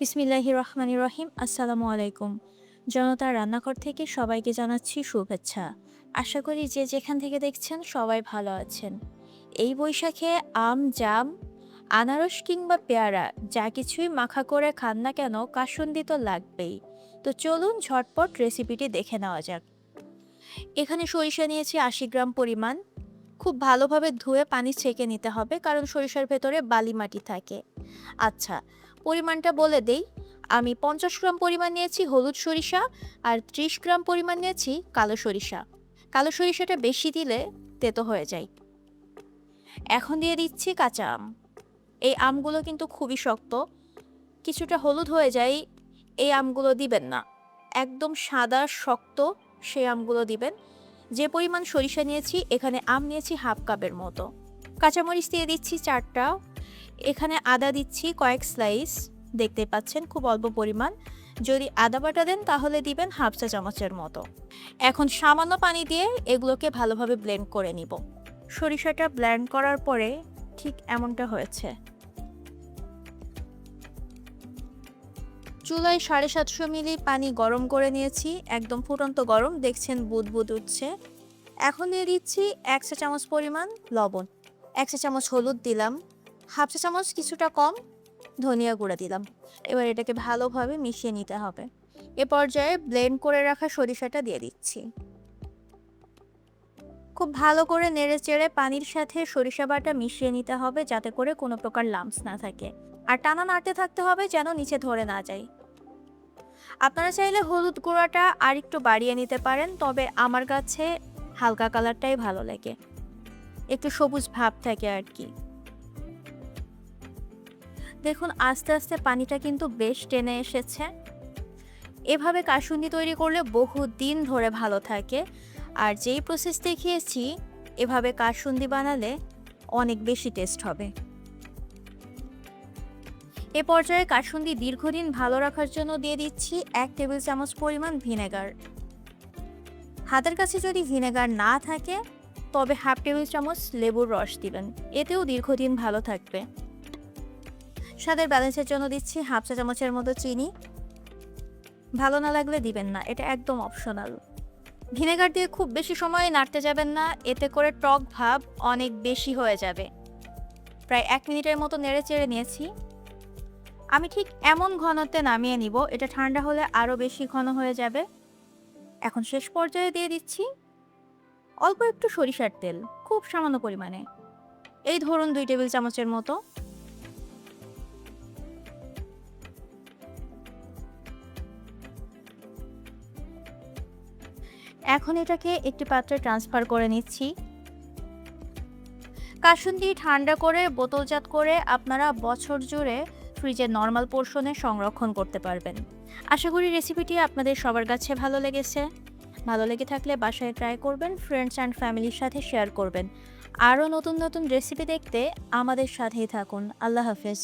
বিসমিল্লাহির রহমানির রহিম। আসসালামু আলাইকুম। জনতার রান্নাঘর থেকে সবাইকে জানাচ্ছি শুভেচ্ছা। আশা করি যে যেখান থেকে দেখছেন সবাই ভালো আছেন। এই বৈশাখে আম, জাম, আনারস কিংবা পেয়ারা যা কিছুই মাখা করে খান না কেন কাসুন্দি তো লাগবেই। তো চলুন ঝটপট রেসিপিটি দেখে নেওয়া যাক। এখানে সরিষা নিয়েছি ৮০ গ্রাম পরিমাণ। খুব ভালোভাবে ধুয়ে পানি ছেঁকে নিতে হবে কারণ সরিষার ভেতরে বালি মাটি থাকে। আচ্ছা, পরিমাণটা বলে দেই। আমি ৫০ গ্রাম পরিমাণ নিয়েছি হলুদ সরিষা আর ৩০ গ্রাম পরিমাণ নিয়েছি কালো সরিষা। কালো সরিষাটা বেশি দিলে তেতো হয়ে যায়। এখন দিয়ে দিচ্ছি কাঁচা আম। এই আমগুলো কিন্তু খুবই শক্ত, কিছুটা হলুদ হয়ে যায়, এই আমগুলো দিবেন না। একদম সাদা শক্ত সেই আমগুলো দিবেন। যে পরিমাণ সরিষা নিয়েছি এখানে আম নিয়েছি হাফ কাপের মতো। কাঁচামরিচ দিয়ে দিচ্ছি ৪টা। এখানে আদা দিচ্ছি কয়েক স্লাইস, দেখতে পাচ্ছেন খুব অল্প পরিমাণ। যদি আদা বাটা দেন তাহলে দিবেন হাফ চা চামচের মতো। এখন সামান্য পানি দিয়ে এগুলোকে ভালোভাবে ব্লেন্ড করে নিব। সরিষাটা ব্লেন্ড করার পরে ঠিক এমনটা হয়েছে। চুলায় ৭৫০ মিলি পানি গরম করে নিয়েছি, একদম ফুটন্ত গরম, দেখছেন বুদবুদ উঠছে। এখন দিয়ে দিচ্ছি ১ চা চামচ পরিমাণ লবণ, ১ চা চামচ হলুদ দিলাম, হাফ চা চামচ কিছুটা কম ধনিয়া গুঁড়া দিলাম। এবার এটাকে ভালোভাবে মিশিয়ে নিতে হবে। এ পর্যায়ে ব্লেন্ড করে রাখা সরিষাটা দিয়ে দিচ্ছি। খুব ভালো করে নেড়ে চেড়ে পানির সাথে সরিষা বাটা মিশিয়ে নিতে হবে যাতে করে কোনো প্রকার লাম্পস না থাকে। আর টানা নাড়তে থাকতে হবে যেন নিচে ধরে না যায়। আপনারা চাইলে হলুদ গুঁড়াটা আর একটু বাড়িয়ে নিতে পারেন, তবে আমার কাছে হালকা কালারটাই ভালো লাগে, একটু সবুজ ভাব থাকে আর কি। দেখুন আস্তে আস্তে পানিটা কিন্তু বেশ টেনে এসেছে। এভাবে কাসুন্দি তৈরি করলে বহুদিন ধরে ভালো থাকে। আর যেই প্রসেস দেখিয়েছি এভাবে কাসুন্দি বানালে অনেক বেশি টেস্ট হবে। এ পর্যায়ে কাসুন্দি দীর্ঘদিন ভালো রাখার জন্য দিয়ে দিচ্ছি ১ টেবিল চামচ পরিমাণ ভিনেগার। হাতের কাছে যদি ভিনেগার না থাকে তবে হাফ টেবিল চামচ লেবুর রস দিবেন, এতেও দীর্ঘদিন ভালো থাকবে। স্বাদের ব্যালেন্সের জন্য দিচ্ছি হাফ চা চামচের মতো চিনি। ভালো না লাগলে দিবেন না, এটা একদম অপশনাল। ভিনেগার দিয়ে খুব বেশি সময় নাড়তে যাবেন না, এতে করে টক ভাব অনেক বেশি হয়ে যাবে। প্রায় ১ মিনিটের মতো নেড়ে চেড়ে নিয়েছি। আমি ঠিক এমন ঘনত্বে নামিয়ে নিব, এটা ঠান্ডা হলে আরও বেশি ঘন হয়ে যাবে। এখন শেষ পর্যায়ে দিয়ে দিচ্ছি অল্প একটু সরিষার তেল, খুব সামান্য পরিমাণে, এই ধরুন ২ টেবিল চামচের মতো। এখন এটাকে একটি পাত্রে ট্রান্সফার করে নিচ্ছি। কাসুন্দি ঠান্ডা করে বোতলজাত করে আপনারা বছর জুড়ে ফ্রিজের নর্মাল পোর্শনে সংরক্ষণ করতে পারবেন। আশা করি রেসিপিটি আপনাদের সবার কাছে ভালো লেগেছে। ভালো লেগে থাকলে বাসায় ট্রাই করবেন, ফ্রেন্ডস অ্যান্ড ফ্যামিলির সাথে শেয়ার করবেন। আরও নতুন নতুন রেসিপি দেখতে আমাদের সাথেই থাকুন। আল্লাহ হাফেজ।